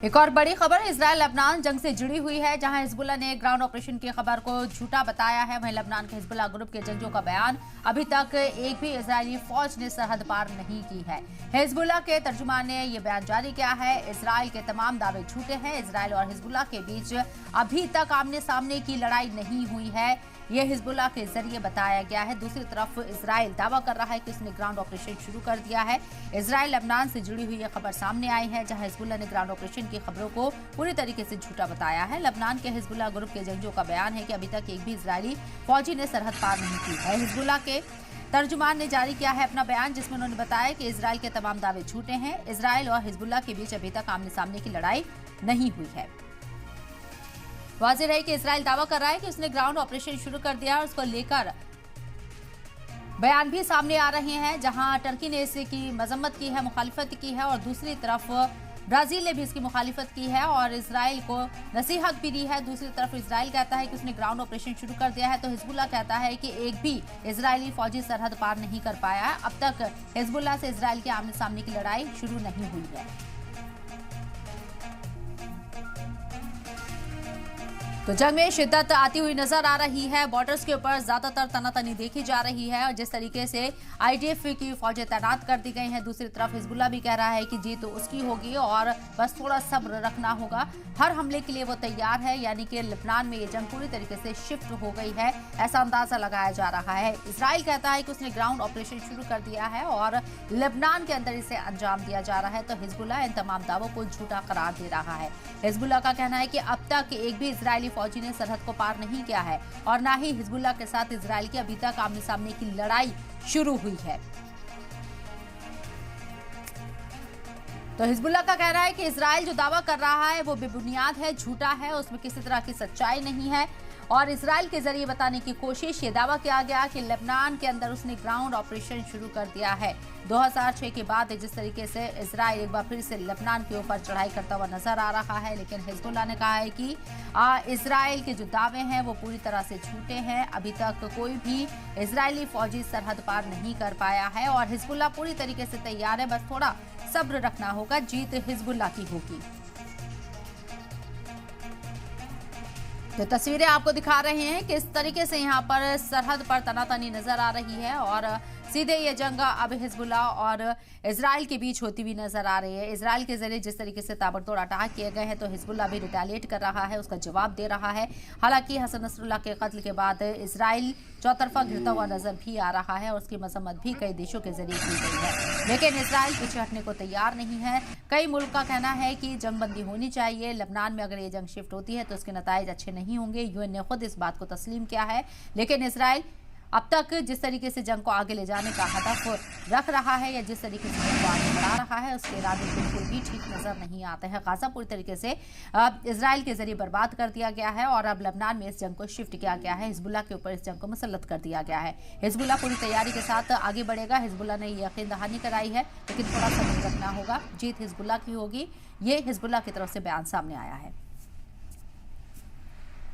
एक और बड़ी खबर इजराइल लेबनान जंग से जुड़ी हुई है, जहां हिजबुल्लाह ने ग्राउंड ऑपरेशन की खबर को झूठा बताया है। वहीं लेबनान के हिजबुल्लाह ग्रुप के जंगियों का बयान अभी तक एक भी इजरायली फौज ने सरहद पार नहीं की है। हिजबुल्लाह के तर्जुमान ने यह बयान जारी किया है। इजराइल के तमाम दावे झूठे हैं। इजराइल और हिजबुल्लाह के बीच अभी तक आमने सामने की लड़ाई नहीं हुई है, यह हिजबुल्लाह के जरिए बताया गया है। दूसरी तरफ इजराइल दावा कर रहा है कि उसने ग्राउंड ऑपरेशन शुरू कर दिया है। इजराइल लेबनान से जुड़ी हुई यह खबर सामने आई है, जहां हिजबुल्लाह ने ग्राउंड ऑपरेशन की खबरों को पूरी तरीके से झूठा बताया है। लेबनान के हिजबुल्लाह ग्रुप के जंगियों का बयान है कि अभी तक एक भी इजरायली फौजी ने सरहद पार नहीं की है। हिजबुल्लाह के तर्जुमान ने जारी किया है अपना बयान, जिसमें उन्होंने बताया कि इजराइल के तमाम दावे झूठे हैं। इजराइल और हिजबुल्लाह के बीच अभी तक आमने सामने की लड़ाई नहीं हुई है। वाज़ेह है कि इजराइल दावा कर रहा है कि उसने ग्राउंड ऑपरेशन शुरू कर दिया है। उसको लेकर बयान भी सामने आ रहे हैं, जहां टर्की ने इसकी मजम्मत की है, मुखालिफत की है, और दूसरी तरफ ब्राजील ने भी इसकी मुखालिफत की है और इजराइल को नसीहत भी दी है। दूसरी तरफ इजराइल कहता है कि उसने ग्राउंड ऑपरेशन शुरू कर दिया है, तो हिजबुल्लाह कहता है कि एक भी इजरायली फौजी सरहद पार नहीं कर पाया है। अब तक हिजबुल्लाह से इजराइल के आमने सामने की लड़ाई शुरू नहीं हुई है। तो जंग में शिद्दत आती हुई नजर आ रही है। बॉर्डर्स के ऊपर ज्यादातर तनातनी देखी जा रही है और जिस तरीके से आईडीएफ की फौजें तैनात कर दी गई हैं। दूसरी तरफ हिजबुल्लाह भी कह रहा है कि जीत तो उसकी होगी और बस थोड़ा सब्र रखना होगा। हर हमले के लिए वो तैयार है, यानी कि लेबनान में ये जंग पूरी तरीके से शिफ्ट हो गई है, ऐसा अंदाजा लगाया जा रहा है। इजराइल कहता है कि उसने ग्राउंड ऑपरेशन शुरू कर दिया है और लेबनान के अंदर इसे अंजाम दिया जा रहा है, तो हिजबुल्लाह इन तमाम दावों को झूठा करार दे रहा है। हिजबुल्लाह का कहना है कि अब तक एक भी इजरायली फौजी ने सरहद को पार नहीं किया है और ना ही हिजबुल्लाह के साथ इजराइल की अभी तक आमने सामने की लड़ाई शुरू हुई है। तो हिजबुल्लाह का कहना है कि इजराइल जो दावा कर रहा है वो बेबुनियाद है, झूठा है, उसमें किसी तरह की सच्चाई नहीं है। और इजराइल के जरिए बताने की कोशिश, ये दावा किया गया कि लेबनान के अंदर उसने ग्राउंड ऑपरेशन शुरू कर दिया है। 2006 के बाद जिस तरीके से इजराइल एक बार फिर से लेबनान के ऊपर चढ़ाई करता हुआ नजर आ रहा है, लेकिन हिजबुल्लाह ने कहा है कि इजराइल के जो दावे हैं वो पूरी तरह से झूठे हैं। अभी तक कोई भी इजरायली फौजी सरहद पार नहीं कर पाया है और हिजबुल्लाह पूरी तरीके से तैयार है, बस थोड़ा सब्र रखना होगा, जीत हिजबुल्लाह की होगी। तो तस्वीरें आपको दिखा रहे हैं कि इस तरीके से यहाँ पर सरहद पर तनातनी नजर आ रही है और सीधे ये जंग अब हिजबुल्लाह और इजराइल के बीच होती हुई नजर आ रही है। इजराइल के जरिए जिस तरीके से ताबड़तोड़ अटैक किए गए हैं, तो हिजबुल्लाह भी रिटेलिएट कर रहा है, उसका जवाब दे रहा है। हालांकि हसन नसरुल्लाह के कत्ल के बाद इजराइल चौतरफा घिरता हुआ नजर भी आ रहा है और उसकी मजम्मत भी कई देशों के जरिए की गई है, लेकिन इजराइल पीछे हटने को तैयार नहीं है। कई मुल्क का कहना है कि जंगबंदी होनी चाहिए। लेबनान में अगर ये जंग शिफ्ट होती है तो उसके नताइज अच्छे नहीं होंगे। यूएन ने खुद इस बात को तस्लीम किया है, लेकिन इजराइल अब तक जिस तरीके से जंग को आगे ले जाने का हदफ रख रहा है या जिस तरीके से जंग को आगे बढ़ा रहा है, उसके इरादे बिल्कुल भी ठीक नजर नहीं आते हैं। गाजा पूरी तरीके से इजराइल के जरिए बर्बाद कर दिया गया है और अब लेबनान में इस जंग को शिफ्ट किया गया है। हिजबुल्लाह के ऊपर इस जंग को मुसल्लत कर दिया गया है। हिजबुल्लाह पूरी तैयारी के साथ आगे बढ़ेगा। हिजबुल्लाह ने यह यकीन दहानी कराई है, लेकिन थोड़ा सब्र रखना होगा, जीत हिजबुल्लाह की होगी। ये हिजबुल्लाह की तरफ से बयान सामने आया है।